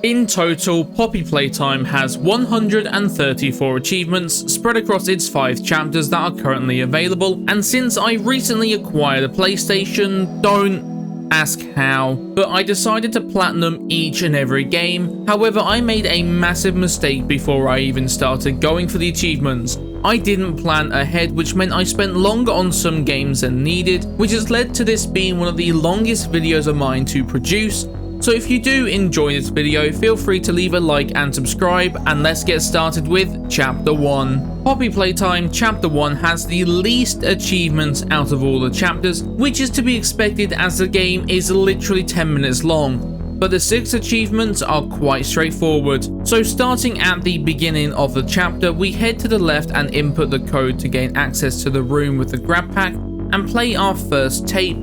In total, Poppy Playtime has 134 achievements spread across its 5 chapters that are currently available, and since I recently acquired a PlayStation, don't ask how, but I decided to platinum each and every game. However, I made a massive mistake before I even started going for the achievements. I didn't plan ahead, which meant I spent longer on some games than needed, which has led to this being one of the longest videos of mine to produce. So if you do enjoy this video, feel free to leave a like and subscribe, and let's get started with Chapter 1. Poppy Playtime Chapter 1 has the least achievements out of all the chapters, which is to be expected as the game is literally 10 minutes long. But the 6 achievements are quite straightforward. So starting at the beginning of the chapter, we head to the left and input the code to gain access to the room with the grab pack and play our first tape,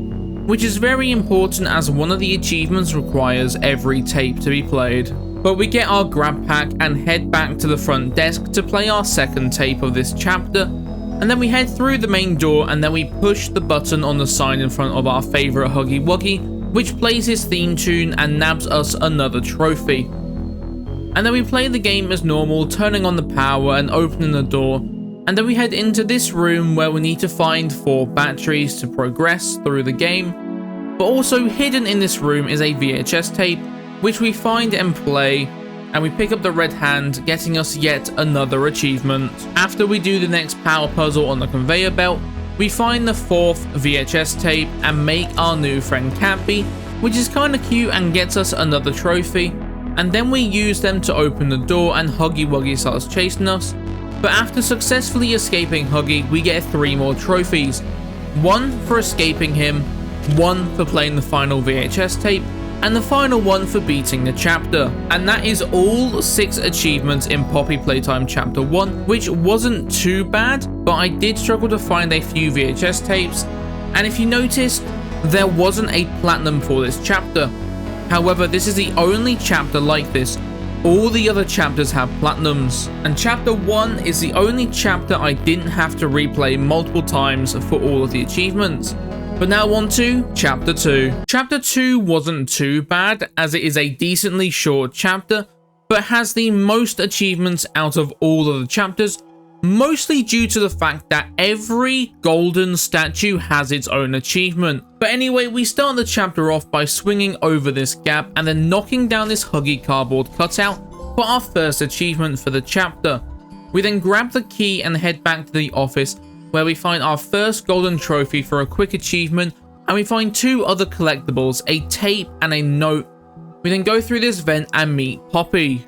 which is very important as one of the achievements requires every tape to be played. But we get our grab pack and head back to the front desk to play our second tape of this chapter, and then we head through the main door and then we push the button on the sign in front of our favourite Huggy Wuggy, which plays his theme tune and nabs us another trophy. And then we play the game as normal, turning on the power and opening the door. And then we head into this room where we need to find 4 batteries to progress through the game. But also hidden in this room is a VHS tape, which we find and play, and we pick up the red hand, getting us yet another achievement. After we do the next power puzzle on the conveyor belt, we find the 4th VHS tape and make our new friend Cappy, which is kinda cute and gets us another trophy. And then we use them to open the door and Huggy Wuggy starts chasing us. But after successfully escaping Huggy, we get 3 more trophies. 1 for escaping him, 1 for playing the final VHS tape, and the final one for beating the chapter. And that is all 6 achievements in Poppy Playtime Chapter 1, which wasn't too bad, but I did struggle to find a few VHS tapes. And if you noticed, there wasn't a platinum for this chapter. However, this is the only chapter like this. All the other chapters have platinums, and Chapter 1 is the only chapter I didn't have to replay multiple times for all of the achievements. But now on to Chapter 2. Chapter 2 wasn't too bad, as it is a decently short chapter, but has the most achievements out of all of the chapters, mostly due to the fact that every golden statue has its own achievement. But anyway, we start the chapter off by swinging over this gap and then knocking down this Huggy cardboard cutout for our first achievement for the chapter. We then grab the key and head back to the office, where we find our first golden trophy for a quick achievement, and we find 2 other collectibles, a tape and a note. We then go through this vent and meet Poppy.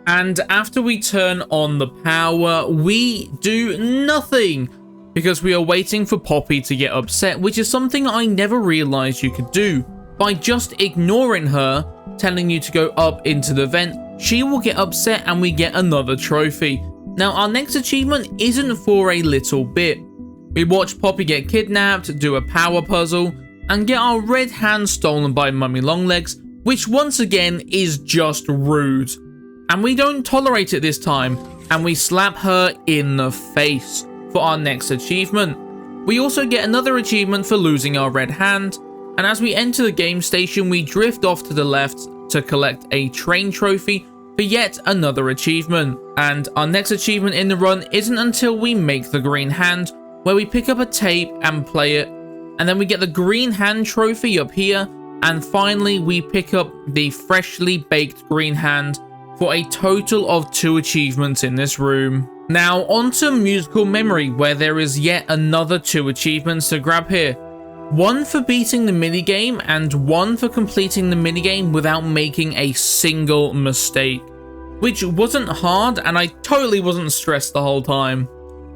And after we turn on the power, we do nothing because we are waiting for Poppy to get upset, which is something I never realized you could do. By just ignoring her, telling you to go up into the vent, she will get upset and we get another trophy. Now our next achievement isn't for a little bit. We watch Poppy get kidnapped, do a power puzzle, and get our red hand stolen by Mummy Longlegs, which once again is just rude. And we don't tolerate it this time, and we slap her in the face for our next achievement. We also get another achievement for losing our red hand, and as we enter the game station, we drift off to the left to collect a train trophy for yet another achievement. And our next achievement in the run isn't until we make the green hand, where we pick up a tape and play it, and then we get the green hand trophy up here, and finally we pick up the freshly baked green hand for a total of 2 achievements in this room. Now onto musical memory, where there is yet another 2 achievements to grab here. 1 for beating the minigame and 1 for completing the minigame without making a single mistake, which wasn't hard and I totally wasn't stressed the whole time.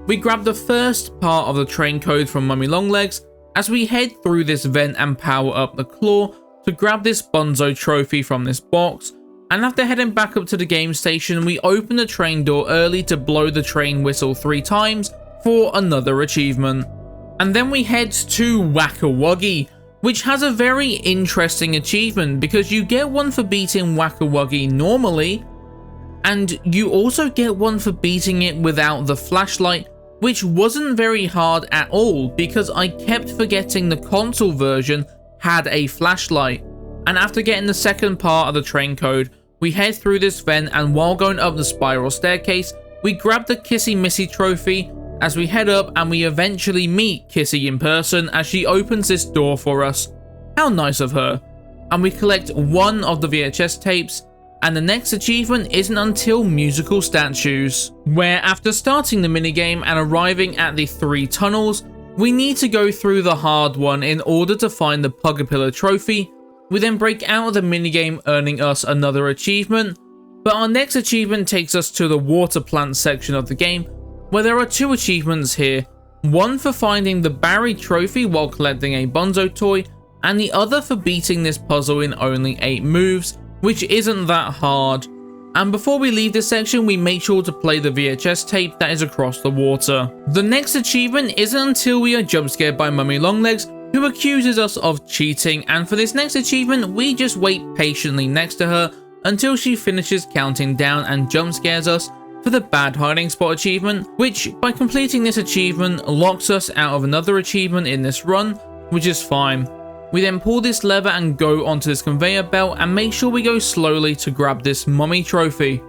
We grab the first part of the train code from Mummy Longlegs as we head through this vent and power up the claw to grab this Bonzo trophy from this box. And after heading back up to the game station, we open the train door early to blow the train whistle 3 times for another achievement. And then we head to Wuggy, which has a very interesting achievement because you get 1 for beating Wuggy normally, and you also get 1 for beating it without the flashlight, which wasn't very hard at all because I kept forgetting the console version had a flashlight. And after getting the second part of the train code, we head through this vent, and while going up the spiral staircase, we grab the Kissy Missy trophy as we head up, and we eventually meet Kissy in person as she opens this door for us. How nice of her. And we collect one of the VHS tapes, and the next achievement isn't until musical statues, where after starting the minigame and arriving at the 3 tunnels, we need to go through the hard one in order to find the Pugapilla trophy. We then break out of the minigame, earning us another achievement, but our next achievement takes us to the water plant section of the game, where there are 2 achievements here, one for finding the Barry trophy while collecting a Bonzo toy, and the other for beating this puzzle in only 8 moves, which isn't that hard. And before we leave this section, we make sure to play the VHS tape that is across the water. The next achievement isn't until we are jump scared by Mummy Longlegs, who accuses us of cheating, and for this next achievement, we just wait patiently next to her until she finishes counting down and jump scares us for the bad hiding spot achievement, which by completing this achievement locks us out of another achievement in this run, which is fine. We then pull this lever and go onto this conveyor belt and make sure we go slowly to grab this mummy trophy.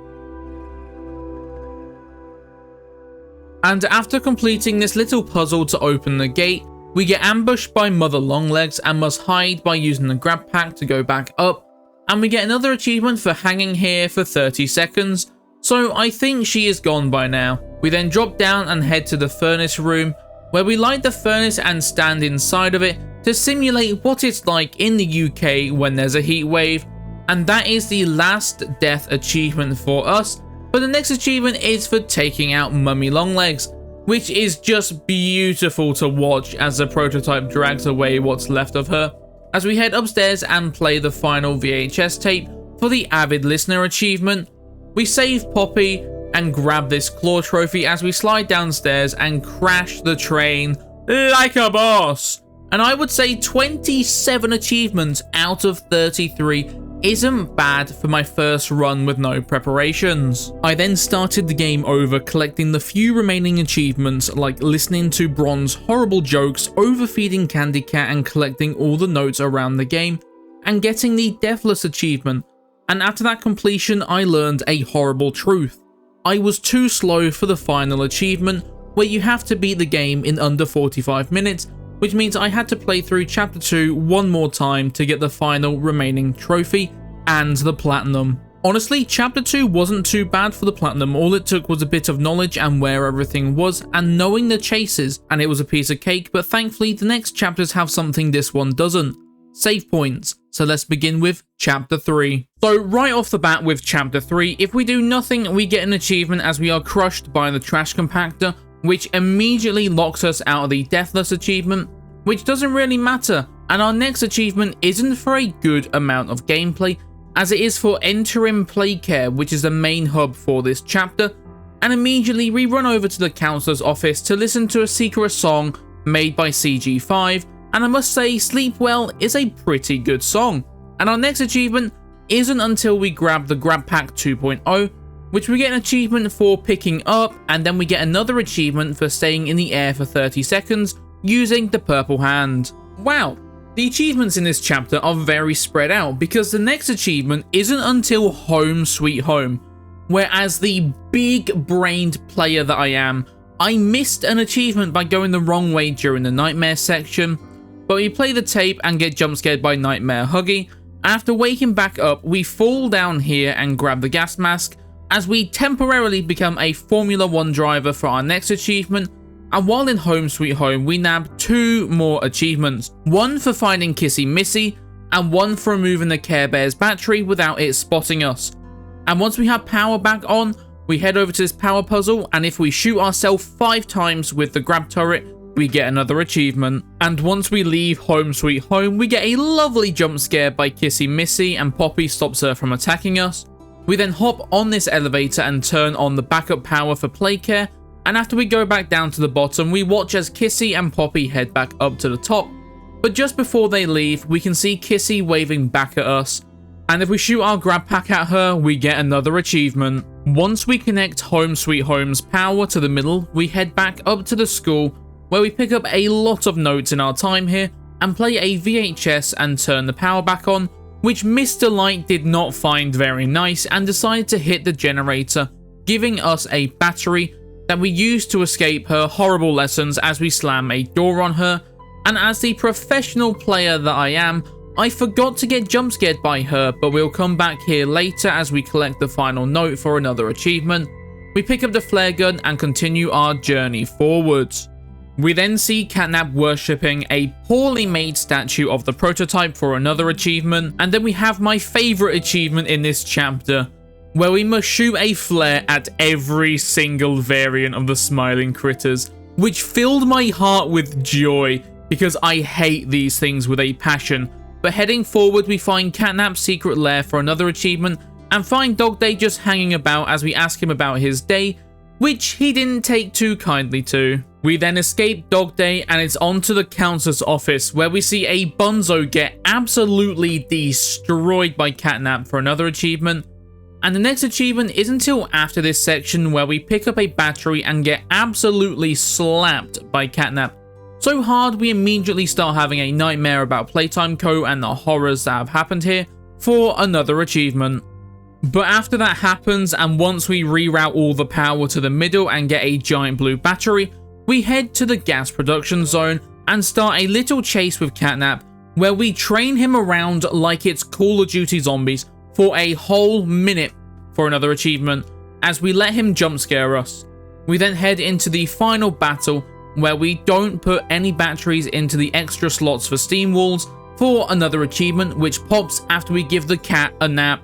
And after completing this little puzzle to open the gate, we get ambushed by Mother Longlegs and must hide by using the grab pack to go back up, and we get another achievement for hanging here for 30 seconds, so I think she is gone by now. We then drop down and head to the furnace room, where we light the furnace and stand inside of it to simulate what it's like in the UK when there's a heat wave, and that is the last death achievement for us. But the next achievement is for taking out Mummy Longlegs, which is just beautiful to watch as the prototype drags away what's left of her, as we head upstairs and play the final VHS tape for the Avid Listener achievement. We save Poppy and grab this claw trophy as we slide downstairs and crash the train like a boss. And I would say 27 achievements out of 33 isn't bad for my first run with no preparations. I then started the game over collecting the few remaining achievements, like listening to Bron's horrible jokes, overfeeding Candy Cat and collecting all the notes around the game, and getting the Deathless achievement. And after that completion, I learned a horrible truth. I was too slow for the final achievement, where you have to beat the game in under 45 minutes, which means I had to play through Chapter 2 one more time to get the final remaining trophy and the Platinum. Honestly, Chapter 2 wasn't too bad for the Platinum. All it took was a bit of knowledge and where everything was and knowing the chases, and it was a piece of cake, but thankfully the next chapters have something this one doesn't. Save points. So let's begin with Chapter 3. So right off the bat with Chapter 3, if we do nothing, we get an achievement as we are crushed by the trash compactor, which immediately locks us out of the Deathless achievement, which doesn't really matter, and our next achievement isn't for a good amount of gameplay, as it is for entering Playcare, which is the main hub for this chapter, and immediately we run over to the counsellor's office to listen to a secret song made by CG5, and I must say Sleep Well is a pretty good song. And our next achievement isn't until we grab the Grab Pack 2.0, which we get an achievement for picking up, and then we get another achievement for staying in the air for 30 seconds using the purple hand. Wow, the achievements in this chapter are very spread out, because the next achievement isn't until Home Sweet Home, where as the big-brained player that I am, I missed an achievement by going the wrong way during the Nightmare section, but we play the tape and get jump scared by Nightmare Huggy. After waking back up, we fall down here and grab the gas mask, as we temporarily become a Formula 1 driver for our next achievement, and while in Home Sweet Home, we nab 2 more achievements, one for finding Kissy Missy, and one for removing the Care Bear's battery without it spotting us. And once we have power back on, we head over to this power puzzle, and if we shoot ourselves 5 times with the grab turret, we get another achievement. And once we leave Home Sweet Home, we get a lovely jump scare by Kissy Missy, and Poppy stops her from attacking us. We then hop on this elevator and turn on the backup power for Playcare, and after we go back down to the bottom, we watch as Kissy and Poppy head back up to the top. But just before they leave, we can see Kissy waving back at us, and if we shoot our grab pack at her, we get another achievement. Once we connect Home Sweet Home's power to the middle, we head back up to the school, where we pick up a lot of notes in our time here, and play a VHS and turn the power back on, which Mr. Light did not find very nice and decided to hit the generator, giving us a battery that we used to escape her horrible lessons as we slam a door on her. And as the professional player that I am, I forgot to get jump scared by her, but we'll come back here later as we collect the final note for another achievement. We pick up the flare gun and continue our journey forwards. We then see Catnap worshipping a poorly made statue of the prototype for another achievement, and then we have my favourite achievement in this chapter, where we must shoot a flare at every single variant of the smiling critters, which filled my heart with joy because I hate these things with a passion. But heading forward, we find Catnap's secret lair for another achievement and find Dog Day just hanging about as we ask him about his day, which he didn't take too kindly to. We then escape Dog Day and it's on to the counselor's office, where we see a Bunzo get absolutely destroyed by Catnap for another achievement. And the next achievement isn't until after this section, where we pick up a battery and get absolutely slapped by Catnap. So hard we immediately start having a nightmare about Playtime Co. and the horrors that have happened here for another achievement. But after that happens, and once we reroute all the power to the middle and get a giant blue battery, we head to the gas production zone and start a little chase with Catnap, where we train him around like it's Call of Duty Zombies for a whole minute for another achievement, as we let him jump scare us. We then head into the final battle, where we don't put any batteries into the extra slots for steam walls for another achievement, which pops after we give the cat a nap.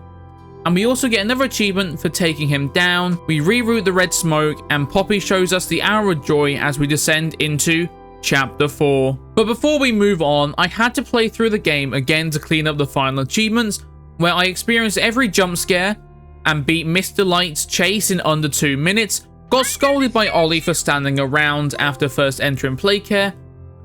And we also get another achievement for taking him down. We reroute the red smoke and Poppy shows us the Hour of Joy as we descend into Chapter 4. But before we move on, I had to play through the game again to clean up the final achievements, where I experienced every jump scare and beat Mr. Light's chase in under 2 minutes, got scolded by Ollie for standing around after first entering Playcare,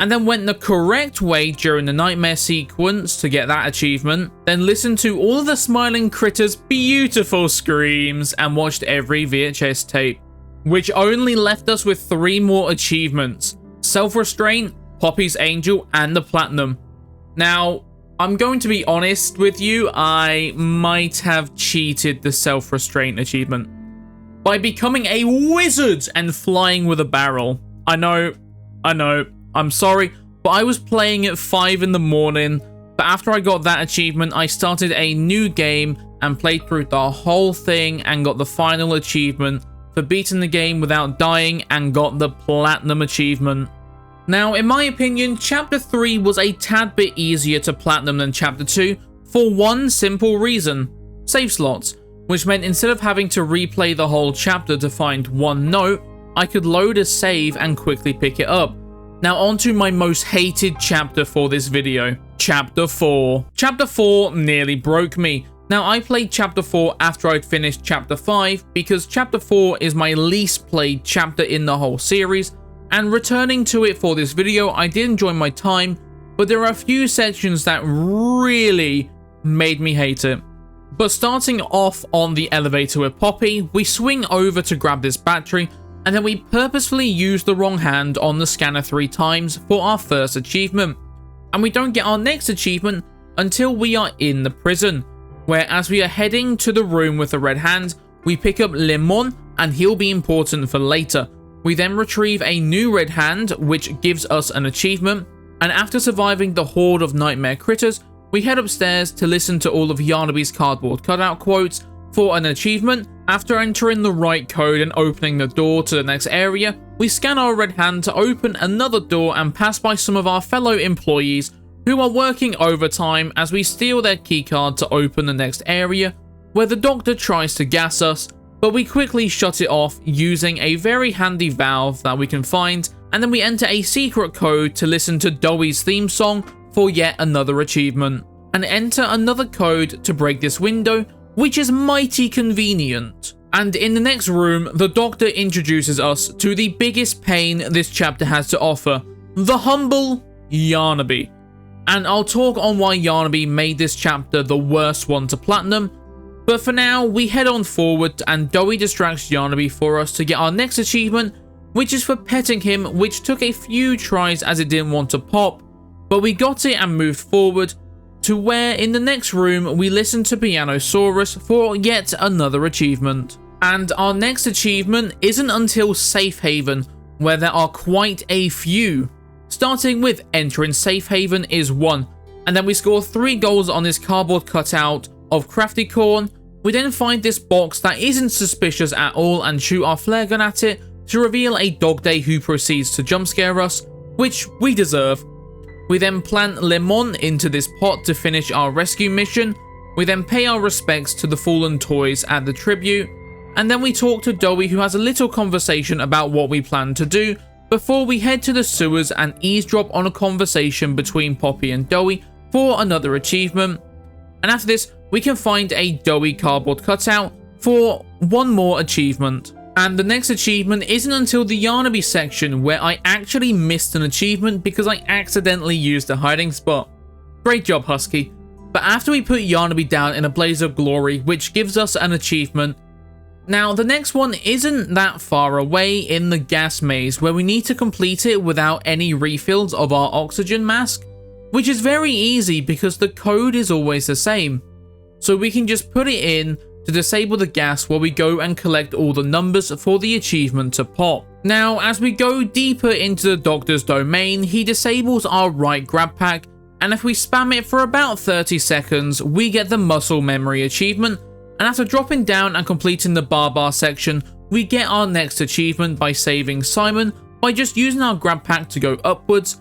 and then went the correct way during the nightmare sequence to get that achievement, then listened to all of the smiling critters' beautiful screams and watched every VHS tape, which only left us with 3 more achievements: Self-Restraint, Poppy's Angel, and the Platinum. Now, I'm going to be honest with you, I might have cheated the Self-Restraint achievement by becoming a wizard and flying with a barrel. I know, I'm sorry, but I was playing at 5 in the morning, but after I got that achievement, I started a new game and played through the whole thing and got the final achievement for beating the game without dying and got the Platinum achievement. Now, in my opinion, Chapter 3 was a tad bit easier to Platinum than Chapter 2 for one simple reason: save slots, which meant instead of having to replay the whole chapter to find one note, I could load a save and quickly pick it up. Now on to my most hated chapter for this video, Chapter 4. Chapter 4 nearly broke me. Now I played Chapter 4 after I'd finished Chapter 5 because Chapter 4 is my least played chapter in the whole series, and returning to it for this video I did enjoy my time, but there are a few sections that really made me hate it. But starting off on the elevator with Poppy, we swing over to grab this battery, and then we purposefully use the wrong hand on the scanner 3 times for our first achievement. And we don't get our next achievement until we are in the prison, where as we are heading to the room with the red hand, we pick up Lemon, and he'll be important for later. We then retrieve a new red hand, which gives us an achievement, and after surviving the horde of nightmare critters, we head upstairs to listen to all of Yarnaby's cardboard cutout quotes for an achievement. After entering the right code and opening the door to the next area, we scan our red hand to open another door and pass by some of our fellow employees who are working overtime as we steal their keycard to open the next area, where the doctor tries to gas us, but we quickly shut it off using a very handy valve that we can find, and then we enter a secret code to listen to Dowie's theme song for yet another achievement, and enter another code to break this window, which is mighty convenient. And in the next room, the doctor introduces us to the biggest pain this chapter has to offer, the humble Yarnaby. And I'll talk on why Yarnaby made this chapter the worst one to Platinum, but for now, we head on forward and Dowie distracts Yarnaby for us to get our next achievement, which is for petting him, which took a few tries as it didn't want to pop, but we got it and moved forward. to where in the next room we listen to Pianosaurus for yet another achievement. And our next achievement isn't until Safe Haven, where there are quite a few. Starting with entering Safe Haven is 1, and then we score 3 goals on this cardboard cutout of Crafty Corn. We then find this box that isn't suspicious at all and shoot our flare gun at it to reveal a Dog Day who proceeds to jump scare us, which we deserve. We then plant Lemon into this pot to finish our rescue mission. We then pay our respects to the fallen toys at the tribute, and then we talk to Dowie, who has a little conversation about what we plan to do before we head to the sewers and eavesdrop on a conversation between Poppy and Dowie for another achievement. And after this, we can find a Dowie cardboard cutout for 1 more achievement. And the next achievement isn't until the Yarnaby section, where I actually missed an achievement because I accidentally used a hiding spot. Great job, Husky. But after we put Yarnaby down in a blaze of glory, which gives us an achievement. Now, the next one isn't that far away in the gas maze, where we need to complete it without any refills of our oxygen mask, which is very easy because the code is always the same. So we can just put it in to disable the gas while we go and collect all the numbers for the achievement to pop. Now, as we go deeper into the doctor's domain, he disables our right grab pack, and if we spam it for about 30 seconds, we get the muscle memory achievement. And after dropping down and completing the bar section, we get our next achievement by saving Simon by just using our grab pack to go upwards.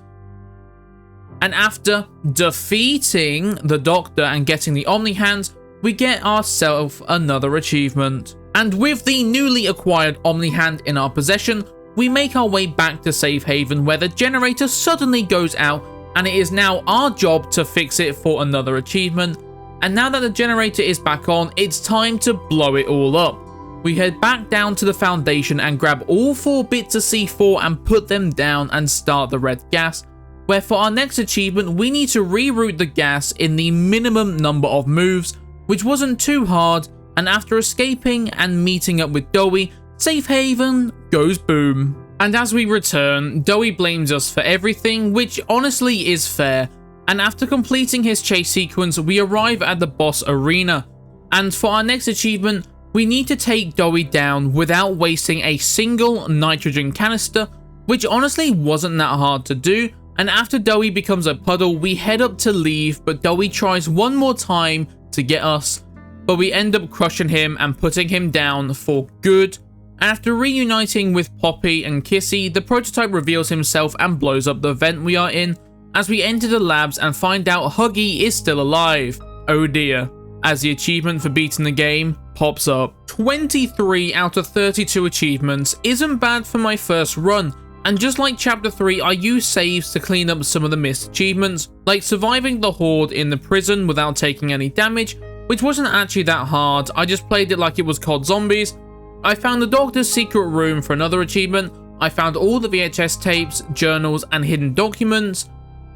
And after defeating the Doctor and getting the Omni Hands, we get ourselves another achievement. And with the newly acquired Omni Hand in our possession, we make our way back to Safe Haven, where the generator suddenly goes out, and it is now our job to fix it for another achievement. And now that the generator is back on, it's time to blow it all up. We head back down to the foundation and grab all 4 bits of C4 and put them down and start the red gas, where for our next achievement we need to reroute the gas in the minimum number of moves, which wasn't too hard, and after escaping and meeting up with Dowie, Safe Haven goes boom. And as we return, Dowie blames us for everything, which honestly is fair. And after completing his chase sequence, we arrive at the boss arena. And for our next achievement, we need to take Dowie down without wasting a single nitrogen canister, which honestly wasn't that hard to do. And after Dowie becomes a puddle, we head up to leave, but Dowie tries one more time to get us, but we end up crushing him and putting him down for good. And after reuniting with Poppy and Kissy, the prototype reveals himself and blows up the vent we are in, as we enter the labs and find out Huggy is still alive. Oh dear, as the achievement for beating the game pops up. 23 out of 32 achievements isn't bad for my first run, and just like chapter 3, I use saves to clean up some of the missed achievements, like surviving the horde in the prison without taking any damage, which wasn't actually that hard. I just played it like it was COD Zombies. I found the Doctor's secret room for another achievement. I found all the VHS tapes, journals and hidden documents.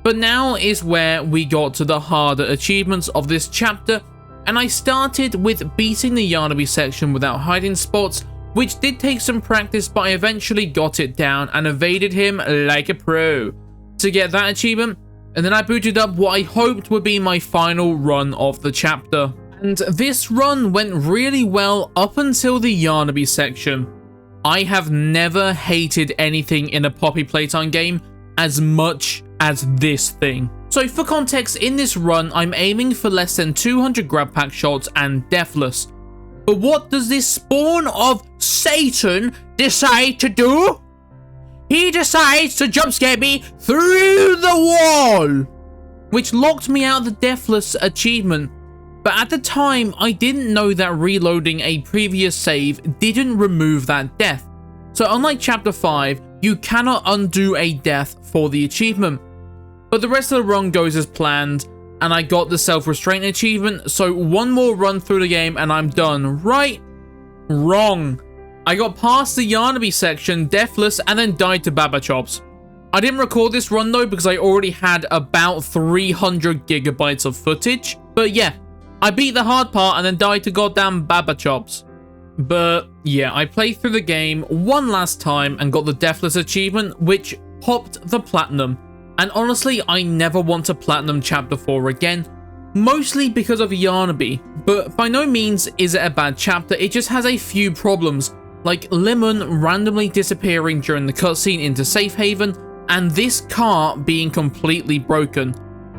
But now is where we got to the harder achievements of this chapter, and I started with beating the Yarnaby section without hiding spots, which did take some practice, but I eventually got it down and evaded him like a pro to get that achievement. And then I booted up what I hoped would be my final run of the chapter. And this run went really well up until the Yarnaby section. I have never hated anything in a Poppy Playtime game as much as this thing. So for context, in this run, I'm aiming for less than 200 grab pack shots and deathless. But what does this spawn of Satan decide to do? He decides to jump scare me through the wall, which locked me out of the deathless achievement. But at the time, I didn't know that reloading a previous save didn't remove that death. So unlike chapter 5, you cannot undo a death for the achievement. But the rest of the run goes as planned, and I got the self-restraint achievement, so one more run through the game and I'm done. Right? Wrong. I got past the Yarnaby section, deathless, and then died to Baba Chops. I didn't record this run though because I already had about 300 gigabytes of footage. But yeah, I beat the hard part and then died to goddamn Baba Chops. But yeah, I played through the game one last time and got the deathless achievement, which popped the platinum. And honestly, I never want to platinum chapter 4 again. mostly because of Yarnaby, but by no means is it a bad chapter. It just has a few problems, like Lemon randomly disappearing during the cutscene into Safe Haven, and this car being completely broken.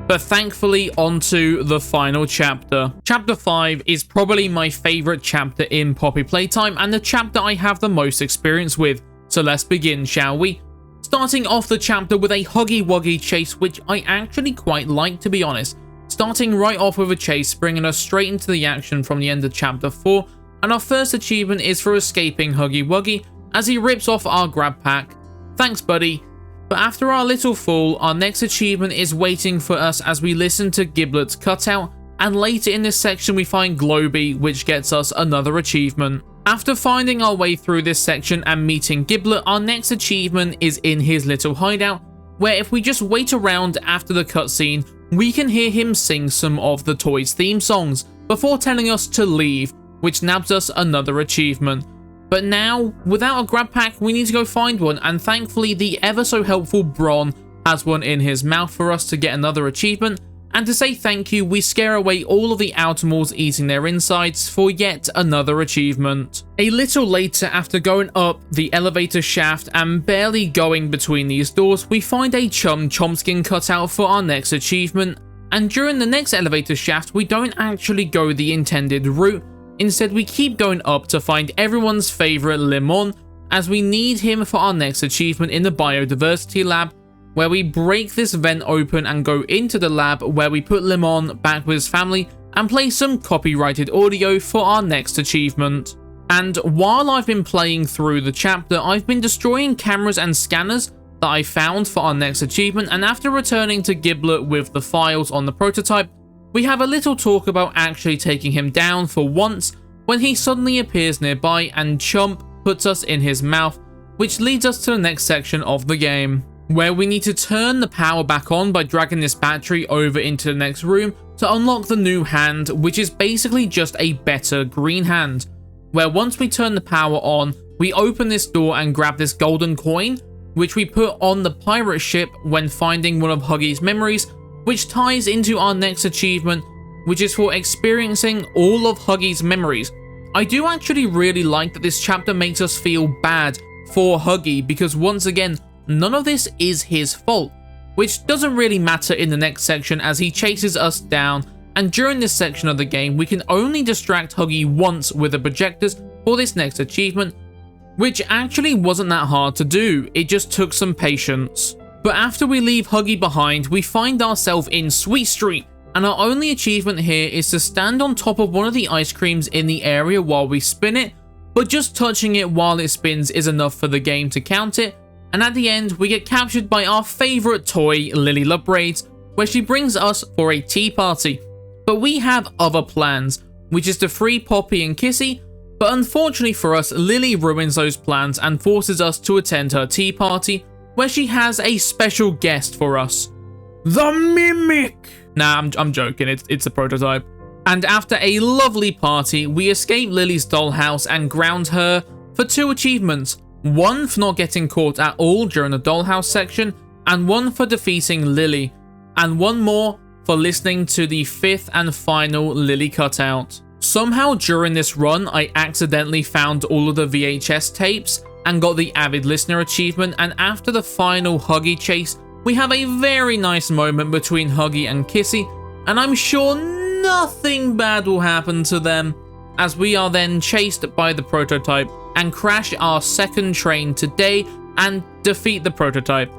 But thankfully, onto the final chapter. Chapter 5 is probably my favourite chapter in Poppy Playtime, and the chapter I have the most experience with. So let's begin, shall we? Starting off the chapter with a huggy wuggy chase, which I actually quite like, to be honest. Starting right off with a chase, bringing us straight into the action from the end of chapter 4, and our first achievement is for escaping Huggy Wuggy as he rips off our grab pack. Thanks, buddy. But after our little fall, our next achievement is waiting for us as we listen to Giblet's cutout, and later in this section we find Globy, which gets us another achievement. After finding our way through this section and meeting Giblet, our next achievement is in his little hideout, where if we just wait around after the cutscene, we can hear him sing some of the toys' theme songs before telling us to leave, which nabs us another achievement. But now, without a grab pack, we need to go find one, and thankfully the ever so helpful Bron has one in his mouth for us to get another achievement, and to say thank you, we scare away all of the Outermores eating their insides for yet another achievement. A little later, after going up the elevator shaft and barely going between these doors, we find a Chompskin cutout for our next achievement, and during the next elevator shaft, we don't actually go the intended route. Instead, we keep going up to find everyone's favourite Lemon, as we need him for our next achievement in the biodiversity lab, where we break this vent open and go into the lab where we put Lemon back with his family and play some copyrighted audio for our next achievement. And while I've been playing through the chapter, I've been destroying cameras and scanners that I found for our next achievement, and after returning to Giblet with the files on the prototype, we have a little talk about actually taking him down for once when he suddenly appears nearby and Chomp puts us in his mouth, which leads us to the next section of the game, where we need to turn the power back on by dragging this battery over into the next room to unlock the new hand, which is basically just a better green hand, where once we turn the power on, we open this door and grab this golden coin, which we put on the pirate ship when finding one of Huggy's memories, which ties into our next achievement, which is for experiencing all of Huggy's memories. I do actually really like that this chapter makes us feel bad for Huggy, because once again, none of this is his fault, which doesn't really matter in the next section as he chases us down, and during this section of the game, we can only distract Huggy once with the projectors for this next achievement, which actually wasn't that hard to do, it just took some patience. But after we leave Huggy behind, we find ourselves in Sweet Street, and our only achievement here is to stand on top of one of the ice creams in the area while we spin it, but just touching it while it spins is enough for the game to count it, and at the end we get captured by our favourite toy, Lily Lovebraids, where she brings us for a tea party. But we have other plans, which is to free Poppy and Kissy, but unfortunately for us, Lily ruins those plans and forces us to attend her tea party, where she has a special guest for us. The Mimic! Nah, I'm joking, it's a prototype. And after a lovely party, we escape Lily's dollhouse and ground her for 2 achievements. One for not getting caught at all during the dollhouse section, and one for defeating Lily, and one more for listening to the 5th and final Lily cutout. Somehow during this run, I accidentally found all of the VHS tapes and got the Avid Listener achievement, and after the final Huggy chase, we have a very nice moment between Huggy and Kissy, and I'm sure nothing bad will happen to them, as we are then chased by the prototype and crash our second train today and defeat the prototype.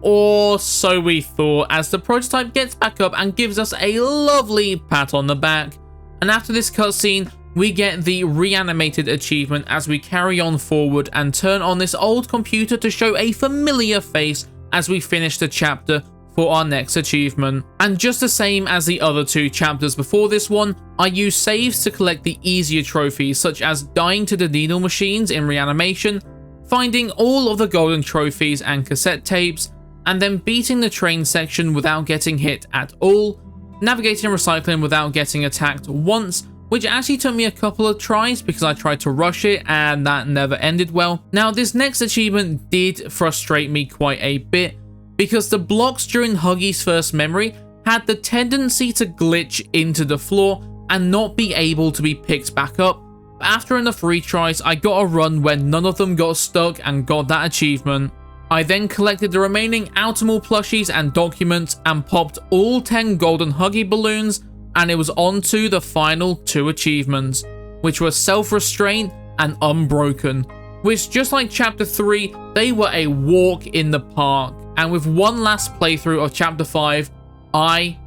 Or so we thought, as the prototype gets back up and gives us a lovely pat on the back. And after this cutscene, we get the reanimated achievement as we carry on forward and turn on this old computer to show a familiar face as we finish the chapter for our next achievement. And just the same as the other 2 chapters before this one, I use saves to collect the easier trophies, such as dying to the needle machines in reanimation, finding all of the golden trophies and cassette tapes, and then beating the train section without getting hit at all, navigating and recycling without getting attacked once, which actually took me a couple of tries because I tried to rush it and that never ended well. Now this next achievement did frustrate me quite a bit, because the blocks during Huggy's first memory had the tendency to glitch into the floor and not be able to be picked back up. But after enough retries, I got a run where none of them got stuck and got that achievement. I then collected the remaining Outermall plushies and documents and popped all 10 golden huggy balloons, and it was on to the final 2 achievements, which were self-restraint and unbroken, which, just like chapter 3, they were a walk in the park. And with one last playthrough of chapter 5, I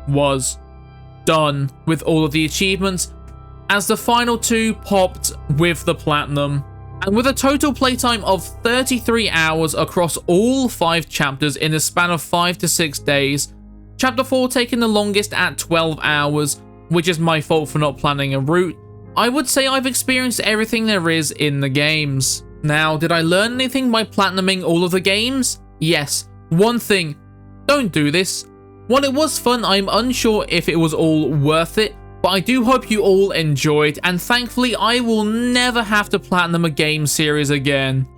was done with all of the achievements, as the final 2 popped with the platinum. And with a total playtime of 33 hours across all 5 chapters in the span of 5 to 6 days, chapter 4 taking the longest at 12 hours, which is my fault for not planning a route, I would say I've experienced everything there is in the games. Now, did I learn anything by platinuming all of the games? Yes. One thing, don't do this. While it was fun, I'm unsure if it was all worth it, but I do hope you all enjoyed, and thankfully I will never have to platinum a game series again.